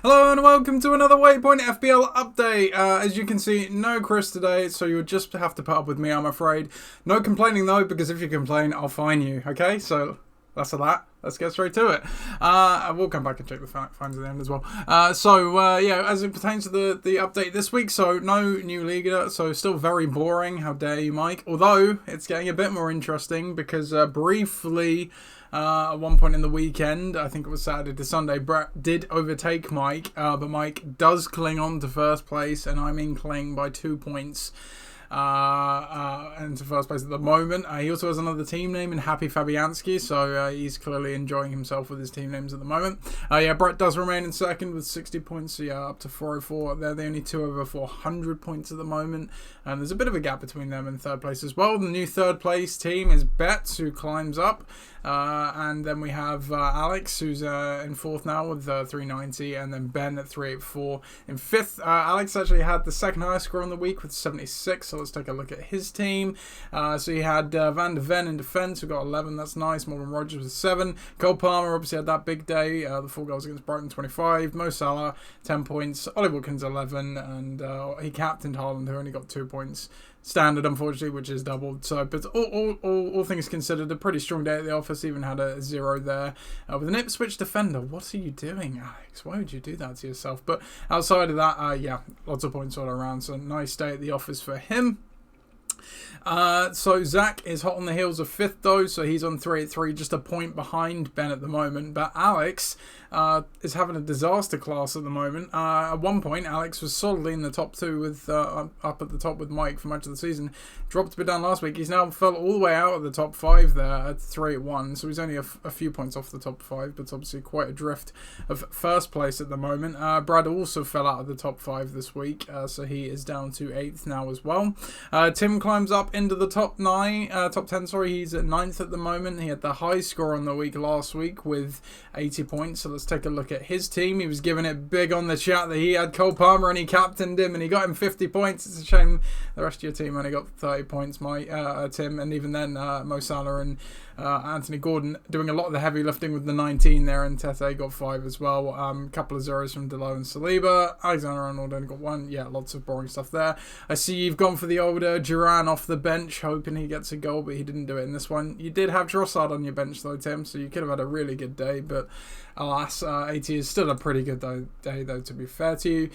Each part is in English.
Hello and welcome to another Waypoint FPL update. As you can see, no Chris today, so you'll just have to put up with me, I'm afraid. No complaining though, because if you complain, I'll fine you, okay? So that's a that. Let's get straight to it. We'll come back and check the fines at the end as well. Yeah, as it pertains to the update this week, so no new Liga, so still very boring. How dare you, Mike? Although it's getting a bit more interesting because briefly, at one point in the weekend, I think it was Saturday to Sunday, Brett did overtake Mike, but Mike does cling on to first place, and I mean cling by 2 points. Into first place at the moment. He also has another team name in Happy Fabianski, so he's clearly enjoying himself with his team names at the moment. Brett does remain in second with 60 points, so up to 404. They're the only two over 400 points at the moment, and there's a bit of a gap between them and third place as well. The new third place team is Betts, who climbs up, and then we have Alex, who's in fourth now with 390, and then Ben at 384 in fifth. Alex actually had the second highest score on the week with 76, so let's take a look at his team. So he had Van de Ven in defence, who got 11, that's nice. Morgan Rogers with 7. Cole Palmer obviously had that big day, the 4 goals against Brighton, 25. Mo Salah, 10 points. Ollie Watkins, 11, and he captained Haaland, who only got 2 points. Standard, unfortunately, which is doubled. So, but all things considered, a pretty strong day at the office. Even had a 0 there with an Ipswich defender. What are you doing, Alex? Why would you do that to yourself? But outside of that, yeah, lots of points all around. So nice day at the office for him. So Zach is hot on the heels of 5th though, so he's on 383, just a point behind Ben at the moment. But Alex is having a disaster class at the moment. At one point, Alex was solidly in the top 2 with up at the top with Mike for much of the season. Dropped a bit down last week. He's now fell all the way out of the top 5 there at 381, so he's only a few points off the top 5, but obviously quite a drift of first place at the moment. Brad also fell out of the top 5 this week, so he is down to 8th now as well. Tim climbs up into the top 10, sorry. He's at 9th at the moment. He had the high score on the week last week with 80 points, so let's take a look at his team. He was giving it big on the chat that he had Cole Palmer and he captained him and he got him 50 points. It's a shame the rest of your team only got 30 points, Tim, and even then Mo Salah and Anthony Gordon doing a lot of the heavy lifting with the 19 there, and Tete got 5 as well. Couple of zeros from Delo and Saliba. Alexander-Arnold only got 1. Yeah, lots of boring stuff there. I see you've gone for the older Duran off the bench, hoping he gets a goal, but he didn't do it in this one. You did have Trossard on your bench though, Tim, so you could have had a really good day, but alas, 80 is still a pretty good day though, to be fair to you.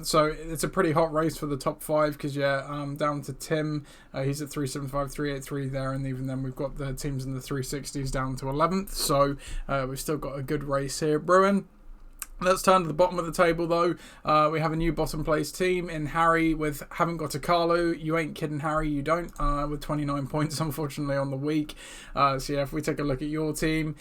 So it's a pretty hot race for the top 5 because down to Tim, he's at 375, 383 there, and even then we've got the teams in the 360s down to 11th, so we've still got a good race here brewing. Let's turn to the bottom of the table though. We have a new bottom place team in Harry with haven't got a Carlo. You ain't kidding, Harry, you don't, with 29 points unfortunately on the week. So yeah, if we take a look at your team,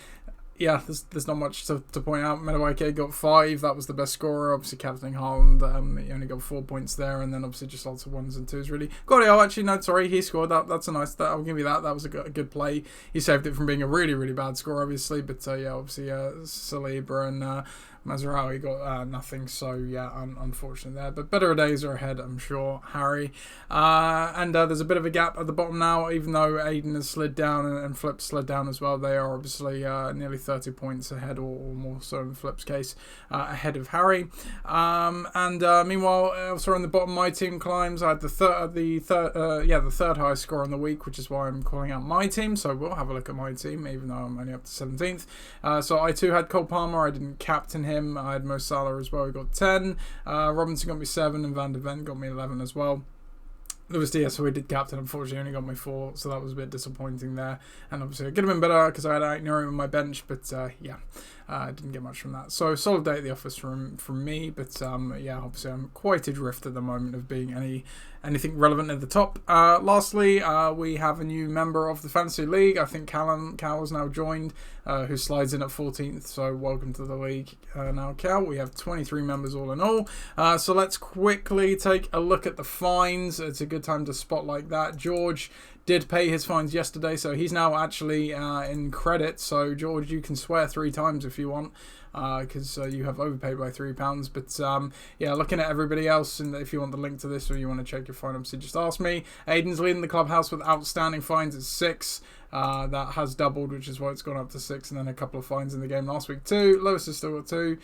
yeah, there's not much to point out. Medawake got 5. That was the best scorer. Obviously, captaining Haaland, he only got 4 points there, and then obviously just lots of 1s and 2s really. Guardiola, actually, no, sorry, he scored. That's a nice. I'll give you that. That was a good play. He saved it from being a really, really bad score, obviously. But yeah, obviously, Saliba and Mazraoui got nothing, so yeah, unfortunate there. But better days are ahead, I'm sure, Harry. And there's a bit of a gap at the bottom now, even though Aiden has slid down and Flip slid down as well. They are obviously nearly 30 points ahead, or more so in Flip's case, ahead of Harry. Meanwhile, also on the bottom, my team climbs. I had the third highest score on the week, which is why I'm calling out my team. So we'll have a look at my team, even though I'm only up to 17th. So I too had Cole Palmer. I didn't captain him. I had Mo Salah as well. He got 10. Robinson got me 7, and Van de Ven got me 11 as well. Lewis Diaz, who he did captain, unfortunately only got me 4, so that was a bit disappointing there. And obviously, it could have been better because I had Aitner on my bench, but yeah, I didn't get much from that. So, solid day at the office from me, but yeah, obviously, I'm quite adrift at the moment of being anything relevant at the top. Lastly, we have a new member of the Fantasy League. I think Cal has now joined, who slides in at 14th, so welcome to the league now, Cal. We have 23 members all in all. So, let's quickly take a look at the fines. It's a good time to spotlight that. George did pay his fines yesterday, so he's now actually in credit. So George, you can swear 3 times if you want, because you have overpaid by £3. But yeah, looking at everybody else, and if you want the link to this or you want to check your fine, obviously just ask me. Aiden's leading the clubhouse with outstanding fines at 6. That has doubled, which is why it's gone up to 6, and then a couple of fines in the game last week too. Lewis has still got 2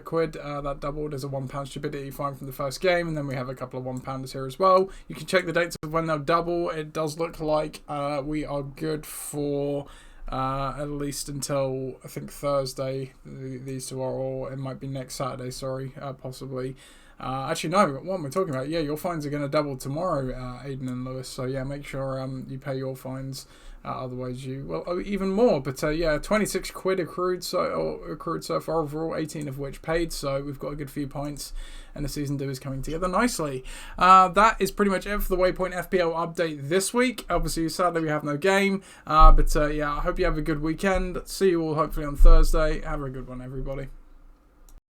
quid. That doubled as a £1 stupidity fine from the first game, and then we have a couple of £1 here as well. You can check the dates of when they'll double. It does look like we are good for at least until I think Thursday. These two are, or it might be next Saturday. Sorry, possibly. Actually, no, what am I talking about? Yeah, your fines are going to double tomorrow, Aiden and Lewis. So, yeah, make sure you pay your fines. Otherwise, you will owe even more. But, yeah, 26 quid accrued so far overall, 18 of which paid. So, we've got a good few points. And the Season 2 is coming together nicely. That is pretty much it for the Waypoint FPL update this week. Obviously, sadly, we have no game. But, yeah, I hope you have a good weekend. See you all hopefully on Thursday. Have a good one, everybody.